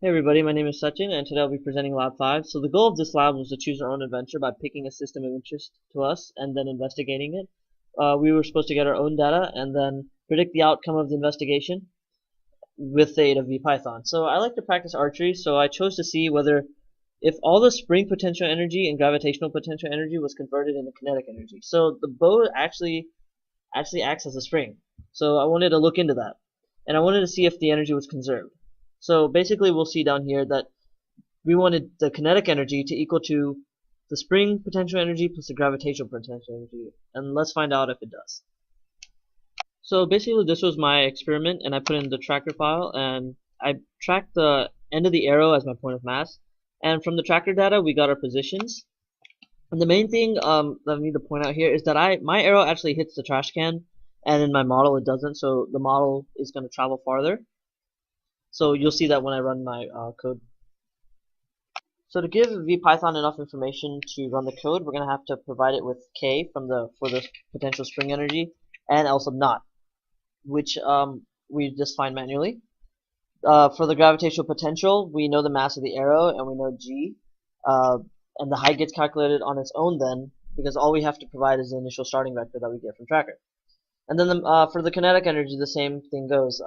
Hey everybody, my name is Sachin and today I'll be presenting Lab 5. So the goal of this lab was to choose our own adventure by picking a system of interest to us and then investigating it. We were supposed to get our own data and then predict the outcome of the investigation with the aid of VPython. So I like to practice archery, so I chose to see whether if all the spring potential energy and gravitational potential energy was converted into kinetic energy. So the bow actually acts as a spring. So I wanted to look into that. And I wanted to see if the energy was conserved. So basically we'll see down here that we wanted the kinetic energy to equal to the spring potential energy plus the gravitational potential energy. And let's find out if it does. So basically this was my experiment and I put in the tracker file and I tracked the end of the arrow as my point of mass. And from the tracker data we got our positions. And the main thing that I need to point out here is that my arrow actually hits the trash can, and in my model it doesn't. So the model is going to travel farther. So you'll see that when I run my code. So to give VPython enough information to run the code, we're going to have to provide it with k for the potential spring energy, and L sub naught, which we just find manually. For the gravitational potential, we know the mass of the arrow, and we know g. And the height gets calculated on its own then, because all we have to provide is the initial starting vector that we get from tracker. And then for the kinetic energy, the same thing goes.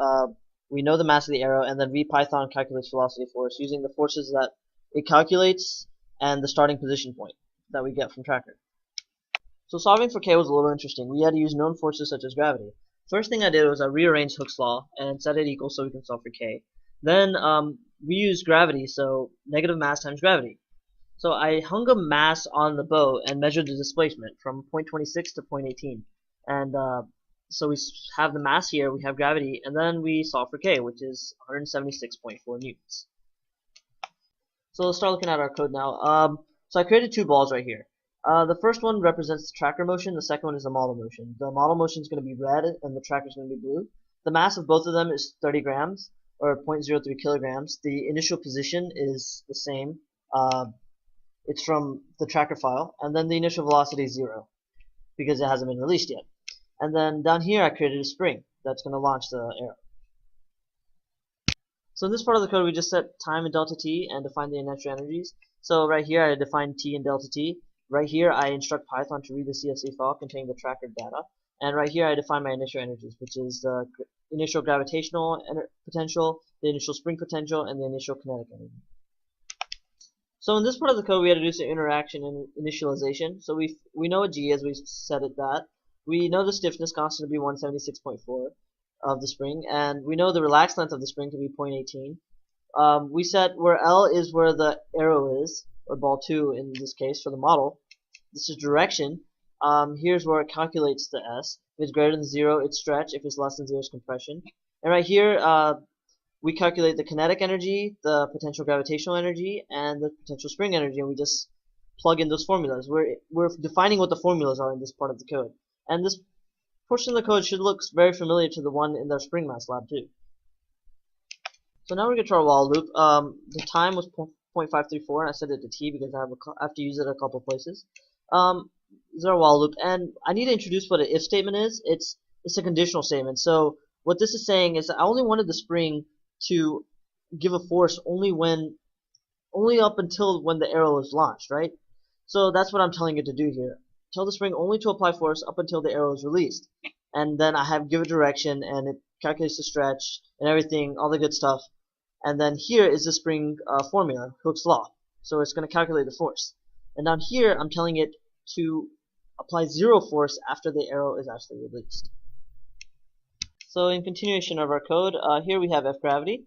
We know the mass of the arrow, and then VPython calculates velocity force using the forces that it calculates and the starting position point that we get from tracker. So solving for k was a little interesting. We had to use known forces such as gravity. First thing I did was I rearranged Hooke's law and set it equal so we can solve for k. Then we used gravity, so negative mass times gravity. So I hung a mass on the bow and measured the displacement from 0.26 to 0.18. And so we have the mass here, we have gravity, and then we solve for k, which is 176.4 newtons. So let's start looking at our code now. So I created two balls right here. The first one represents the tracker motion, the second one is the model motion. The model motion is going to be red and the tracker is going to be blue. The mass of both of them is 30 grams, or 0.03 kilograms. The initial position is the same. It's from the tracker file, and then the initial velocity is 0 because it hasn't been released yet. And then down here I created a spring that's going to launch the arrow. So in this part of the code we just set time and delta t and define the initial energies. So right here I define t and delta t. Right here I instruct Python to read the CSV file containing the tracker data. And right here I define my initial energies, which is the initial gravitational potential, the initial spring potential, and the initial kinetic energy. So in this part of the code, we had to do some interaction and initialization. So we know a g as we set it that. We know the stiffness constant to be 176.4 of the spring, and we know the relaxed length of the spring to be 0.18. We set where L is where the arrow is, or ball 2 in this case for the model. This is direction. Here's where it calculates the S. If it's greater than 0, it's stretch. If it's less than 0, it's compression. And right here, we calculate the kinetic energy, the potential gravitational energy, and the potential spring energy, and we just plug in those formulas. We're defining what the formulas are in this part of the code. And this portion of the code should look very familiar to the one in the spring mass lab too. So now we get to our while loop. The time was 0.534, and I set it to t because I have to use it a couple places. This is our while loop, and I need to introduce what an if statement is. It's a conditional statement. So what this is saying is that I only wanted the spring to give a force only up until when the arrow is launched, right? So that's what I'm telling it to do here. Tell the spring only to apply force up until the arrow is released. And then I have give a direction and it calculates the stretch and everything, all the good stuff. And then here is the spring formula, Hooke's law. So it's going to calculate the force. And down here I'm telling it to apply 0 force after the arrow is actually released. So in continuation of our code, here we have F gravity.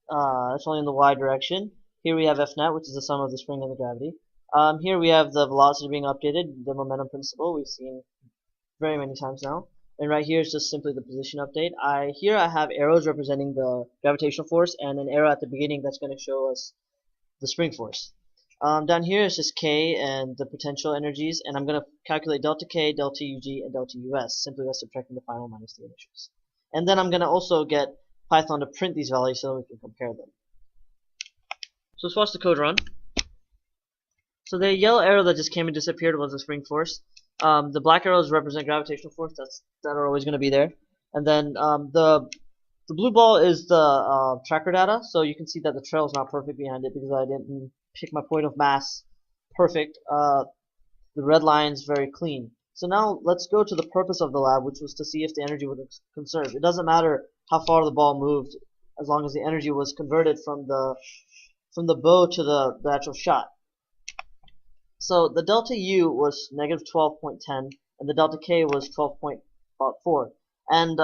It's only in the y direction. Here we have F net, which is the sum of the spring and the gravity. Here we have the velocity being updated, the momentum principle we've seen very many times now. And right here is just simply the position update. Here I have arrows representing the gravitational force and an arrow at the beginning that's going to show us the spring force. Down here is just k and the potential energies, and I'm going to calculate delta k, delta ug, and delta us, simply by subtracting the final minus the initials. And then I'm going to also get Python to print these values so we can compare them. So let's watch the code run. So the yellow arrow that just came and disappeared was the spring force. The black arrows represent gravitational force that are always going to be there. And then the The blue ball is the tracker data, so you can see that the trail is not perfect behind it because I didn't pick my point of mass perfect. The red line is very clean. So now let's go to the purpose of the lab, which was to see if the energy was conserved. It doesn't matter how far the ball moved, as long as the energy was converted from the bow to the actual shot. So the delta U was negative 12.10, and the delta K was 12.4. And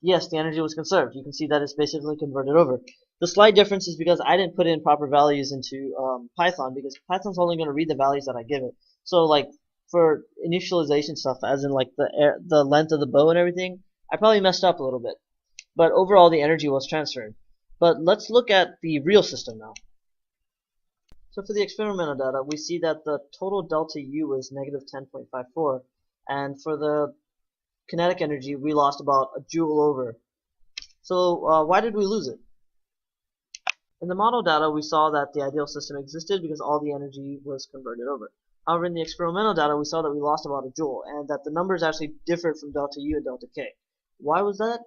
yes, the energy was conserved. You can see that it's basically converted over. The slight difference is because I didn't put in proper values into Python, because Python's only going to read the values that I give it. So like for initialization stuff, as in like the length of the bow and everything, I probably messed up a little bit. But overall, the energy was transferred. But let's look at the real system now. So for the experimental data, we see that the total delta U is negative 10.54, and for the kinetic energy, we lost about a joule over. So why did we lose it? In the model data, we saw that the ideal system existed because all the energy was converted over. However, in the experimental data, we saw that we lost about a joule, and that the numbers actually differed from delta U and delta K. Why was that?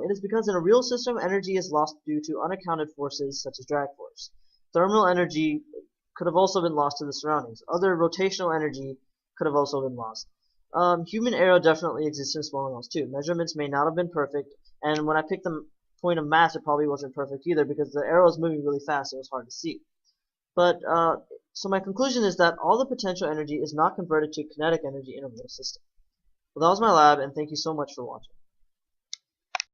It is because in a real system, energy is lost due to unaccounted forces such as drag force. Thermal energy could have also been lost to the surroundings. Other rotational energy could have also been lost. Human error definitely exists in small amounts too. Measurements may not have been perfect, and when I picked the point of mass, it probably wasn't perfect either because the arrow was moving really fast, so it was hard to see. But so my conclusion is that all the potential energy is not converted to kinetic energy in a real system. Well, that was my lab, and thank you so much for watching.